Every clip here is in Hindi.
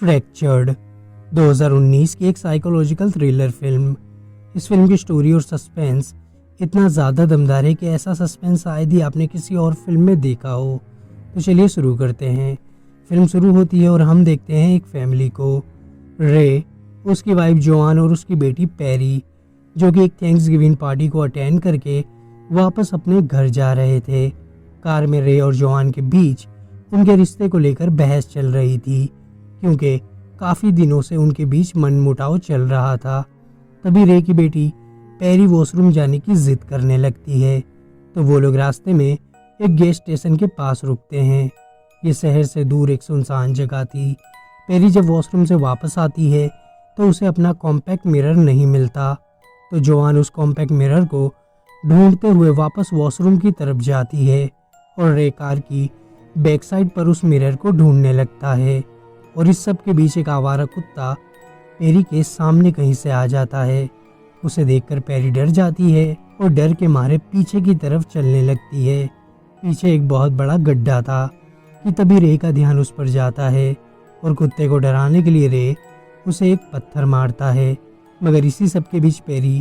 फ्रैक्चर्ड 2019 की एक साइकोलॉजिकल थ्रिलर फिल्म। इस फिल्म की स्टोरी और सस्पेंस इतना ज़्यादा दमदार है कि ऐसा सस्पेंस शायद ही आपने किसी और फिल्म में देखा हो। तो चलिए शुरू करते हैं। फिल्म शुरू होती है और हम देखते हैं एक फैमिली को, रे, उसकी वाइफ जोआन और उसकी बेटी पैरी, जो कि एक थैंक्स गिविंग पार्टी को अटेंड करके वापस अपने घर जा रहे थे। कार में रे और जोआन के बीच उनके रिश्ते को लेकर बहस चल रही थी, क्योंकि काफ़ी दिनों से उनके बीच मनमुटाव चल रहा था। तभी रे की बेटी पैरी वॉशरूम जाने की जिद करने लगती है, तो वो लोग रास्ते में एक गैस स्टेशन के पास रुकते हैं। ये शहर से दूर एक सुनसान जगह थी। पैरी जब वॉशरूम से वापस आती है तो उसे अपना कॉम्पैक्ट मिरर नहीं मिलता, तो जोआन उस कॉम्पैक्ट मिरर को ढूंढते हुए वापस वॉशरूम की तरफ जाती है और रे कार की बैक साइड पर उस मिरर को ढूंढने लगता है। और इस सब के बीच एक आवारा कुत्ता पैरी के सामने कहीं से आ जाता है। उसे देखकर पैरी डर जाती है और डर के मारे पीछे की तरफ चलने लगती है। पीछे एक बहुत बड़ा गड्ढा था कि तभी रे का ध्यान उस पर जाता है और कुत्ते को डराने के लिए रे उसे एक पत्थर मारता है, मगर इसी सब के बीच पैरी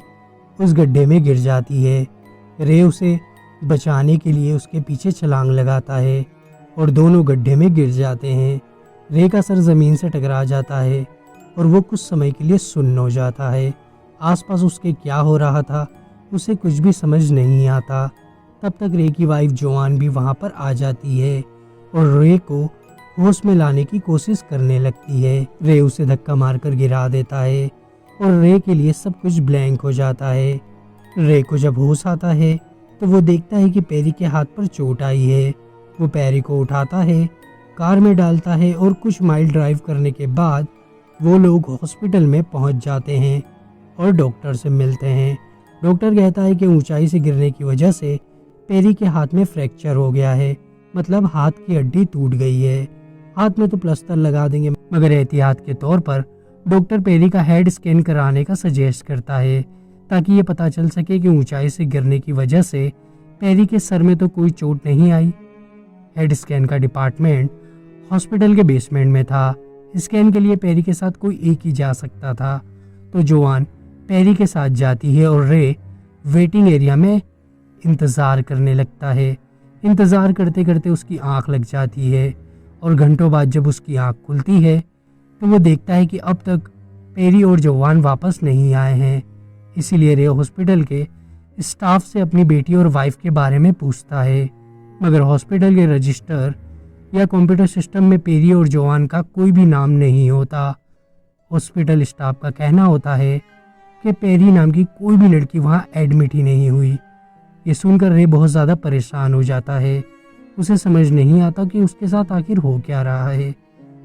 उस गड्ढे में गिर जाती है। रे उसे बचाने के लिए उसके पीछे छलांग लगाता है और दोनों गड्ढे में गिर जाते हैं। रे का सर जमीन से टकरा जाता है और वो कुछ समय के लिए सुन्न हो जाता है। आसपास उसके क्या हो रहा था उसे कुछ भी समझ नहीं आता। तब तक रे की वाइफ जोआन भी वहाँ पर आ जाती है और रे को होश में लाने की कोशिश करने लगती है। रे उसे धक्का मारकर गिरा देता है और रे के लिए सब कुछ ब्लैंक हो जाता है। रे को जब होश आता है तो वो देखता है कि पैरी के हाथ पर चोट आई है। वो पैरी को उठाता है, कार में डालता है और कुछ माइल ड्राइव करने के बाद वो लोग हॉस्पिटल में पहुंच जाते हैं और डॉक्टर से मिलते हैं। डॉक्टर कहता है कि ऊंचाई से गिरने की वजह से पैरी के हाथ में फ्रैक्चर हो गया है, मतलब हाथ की हड्डी टूट गई है। हाथ में तो प्लास्टर लगा देंगे, मगर एहतियात के तौर पर डॉक्टर पैरी का हेड स्कैन कराने का सजेस्ट करता है, ताकि ये पता चल सके कि ऊंचाई से गिरने की वजह से पैरी के सर में तो कोई चोट नहीं आई। हेड स्कैन का डिपार्टमेंट हॉस्पिटल के बेसमेंट में था। स्कैन के लिए पैरी के साथ कोई एक ही जा सकता था, तो जोआन पैरी के साथ जाती है और रे वेटिंग एरिया में इंतज़ार करने लगता है। इंतज़ार करते करते उसकी आंख लग जाती है और घंटों बाद जब उसकी आंख खुलती है तो वो देखता है कि अब तक पैरी और जोआन वापस नहीं आए हैं। इसीलिए रे हॉस्पिटल के स्टाफ से अपनी बेटी और वाइफ के बारे में पूछता है, मगर हॉस्पिटल के रजिस्टर या कंप्यूटर सिस्टम में पैरी और जोआन का कोई भी नाम नहीं होता। हॉस्पिटल स्टाफ का कहना होता है कि पैरी नाम की कोई भी लड़की वहाँ एडमिट ही नहीं हुई। ये सुनकर रे बहुत ज़्यादा परेशान हो जाता है। उसे समझ नहीं आता कि उसके साथ आखिर हो क्या रहा है।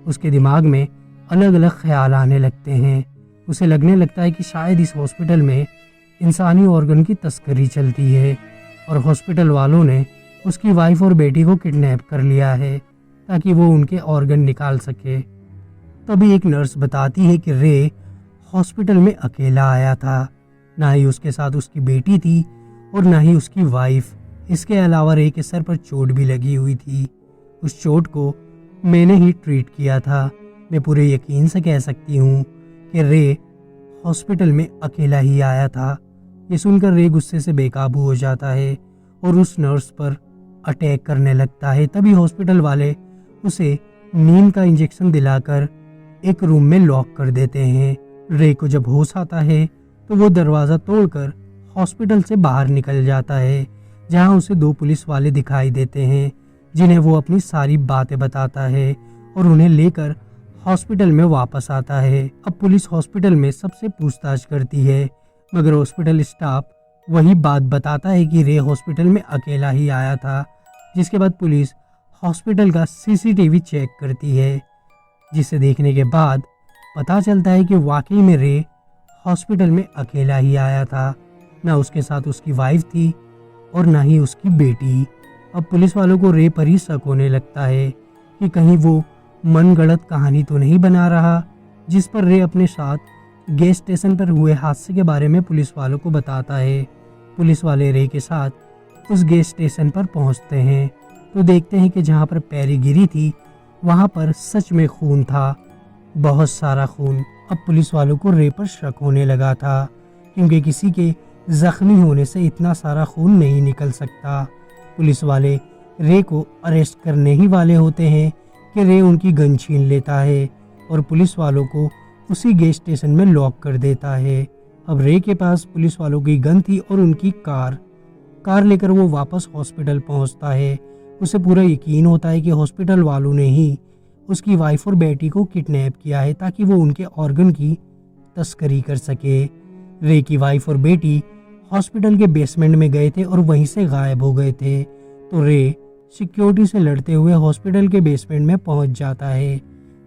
उसके दिमाग में अलग अलग ख्याल आने लगते हैं। उसे लगने लगता है कि शायद इस हॉस्पिटल में इंसानी ऑर्गन की तस्करी चलती है और हॉस्पिटल वालों ने उसकी वाइफ और बेटी को किडनैप कर लिया है ताकि वो उनके ऑर्गन निकाल सके। तभी एक नर्स बताती है कि रे हॉस्पिटल में अकेला आया था, ना ही उसके साथ उसकी बेटी थी और ना ही उसकी वाइफ। इसके अलावा रे के सर पर चोट भी लगी हुई थी। उस चोट को मैंने ही ट्रीट किया था। मैं पूरे यकीन से कह सकती हूँ कि रे हॉस्पिटल में अकेला ही आया था। ये सुनकर रे गुस्से से बेकाबू हो जाता है और उस नर्स पर अटैक करने लगता है। तभी हॉस्पिटल वाले उसे नींद का इंजेक्शन दिलाकर एक रूम में लॉक कर देते हैं। रे को जब होश आता है तो वो दरवाज़ा तोड़कर हॉस्पिटल से बाहर निकल जाता है, जहां उसे दो पुलिस वाले दिखाई देते हैं, जिन्हें वो अपनी सारी बातें बताता है और उन्हें लेकर हॉस्पिटल में वापस आता है। अब पुलिस हॉस्पिटल में सबसे पूछताछ करती है, मगर हॉस्पिटल स्टाफ वही बात बताता है कि रे हॉस्पिटल में अकेला ही आया था। जिसके बाद पुलिस हॉस्पिटल का सीसीटीवी चेक करती है, जिसे देखने के बाद पता चलता है कि वाकई में रे हॉस्पिटल में अकेला ही आया था। ना उसके साथ उसकी वाइफ थी और ना ही उसकी बेटी। अब पुलिस वालों को रे पर ही शक होने लगता है कि कहीं वो मनगढ़ंत कहानी तो नहीं बना रहा, जिस पर रे अपने साथ गैस स्टेशन पर हुए हादसे के बारे में पुलिस वालों को बताता है। पुलिस वाले रे के साथ उस गैस स्टेशन पर पहुंचते हैं तो देखते हैं कि जहां पर पैरी गिरी थी वहां पर सच में खून था। बहुत सारा खून। अब पुलिस वालों को रे पर शक होने लगा था, क्योंकि किसी के जख्मी होने से इतना सारा खून नहीं निकल सकता। पुलिस वाले रे को अरेस्ट करने ही वाले होते हैं कि रे उनकी गन छीन लेता है और पुलिस वालों को उसी गैस स्टेशन में लॉक कर देता है। अब रे के पास पुलिस वालों की गन थी और उनकी कार लेकर वो वापस हॉस्पिटल पहुंचता है। उसे पूरा यकीन होता है कि हॉस्पिटल वालों ने ही उसकी वाइफ और बेटी को किडनैप किया है ताकि वो उनके ऑर्गन की तस्करी कर सके। रे की वाइफ और बेटी हॉस्पिटल के बेसमेंट में गए थे और वहीं से गायब हो गए थे। तो रे सिक्योरिटी से लड़ते हुए हॉस्पिटल के बेसमेंट में पहुंच जाता है,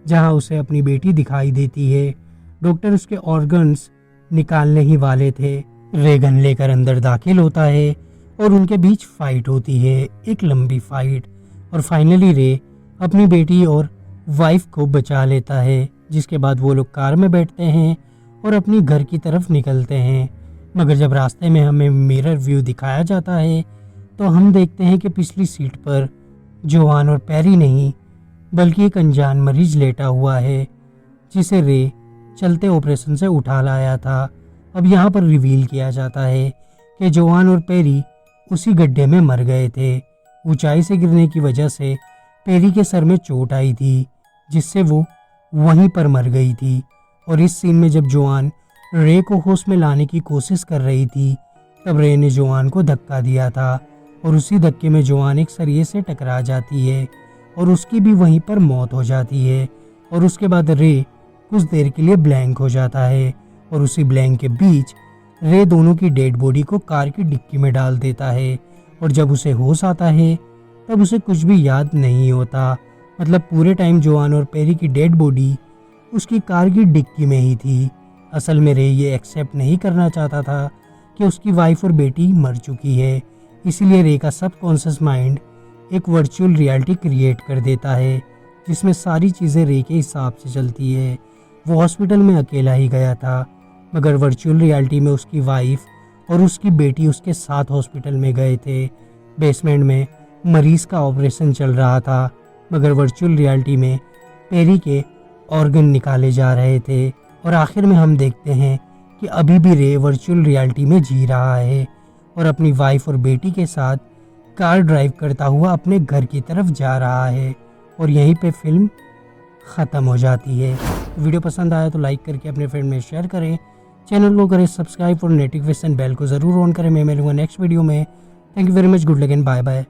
जहां उसे अपनी बेटी दिखाई देती है। डॉक्टर उसके ऑर्गन्स निकालने ही वाले थे। रे गन लेकर अंदर दाखिल होता है और उनके बीच फाइट होती है, एक लंबी फाइट। और फाइनली रे अपनी बेटी और वाइफ को बचा लेता है, जिसके बाद वो लोग कार में बैठते हैं और अपनी घर की तरफ निकलते हैं। मगर जब रास्ते में हमें मिरर व्यू दिखाया जाता है तो हम देखते हैं कि पिछली सीट पर जोआन और पैरी नहीं बल्कि एक अनजान मरीज लेटा हुआ है, जिसे रे चलते ऑपरेशन से उठा लाया था। अब यहाँ पर रिवील किया जाता है कि जोआन और पैरी उसी गड्ढे में मर गए थे। ऊंचाई से गिरने की वजह से पैरी के सर में चोट आई थी, जिससे वो वहीं पर मर गई थी। और इस सीन में जब जोआन रे को होश में लाने की कोशिश कर रही थी, तब रे ने जोआन को धक्का दिया था और उसी धक्के में जोआन एक सरिये से टकरा जाती है और उसकी भी वहीं पर मौत हो जाती है। और उसके बाद रे कुछ देर के लिए ब्लैंक हो जाता है और उसी ब्लैंक के बीच रे दोनों की डेड बॉडी को कार की डिक्की में डाल देता है। और जब उसे होश आता है तब उसे कुछ भी याद नहीं होता। मतलब पूरे टाइम जोआन और पैरी की डेड बॉडी उसकी कार की डिक्की में ही थी। असल में रे ये एक्सेप्ट नहीं करना चाहता था कि उसकी वाइफ और बेटी मर चुकी है, इसीलिए रे का सबकॉन्शियस माइंड एक वर्चुअल रियलिटी क्रिएट कर देता है, जिसमें सारी चीज़ें रे के हिसाब से चलती है। वो हॉस्पिटल में अकेला ही गया था, मगर वर्चुअल रियलिटी में उसकी वाइफ और उसकी बेटी उसके साथ हॉस्पिटल में गए थे। बेसमेंट में मरीज का ऑपरेशन चल रहा था, मगर वर्चुअल रियलिटी में पैरी के ऑर्गन निकाले जा रहे थे। और आखिर में हम देखते हैं कि अभी भी रे वर्चुअल रियलिटी में जी रहा है और अपनी वाइफ और बेटी के साथ कार ड्राइव करता हुआ अपने घर की तरफ जा रहा है। और यहीं पे फिल्म ख़त्म हो जाती है। वीडियो पसंद आया तो लाइक करके अपने फ्रेंड में शेयर करें, चैनल को करें सब्सक्राइब और नोटिफिकेशन बेल को ज़रूर ऑन करें। मैं मिलूंगा नेक्स्ट वीडियो में। Thank you very much, good luck and bye bye.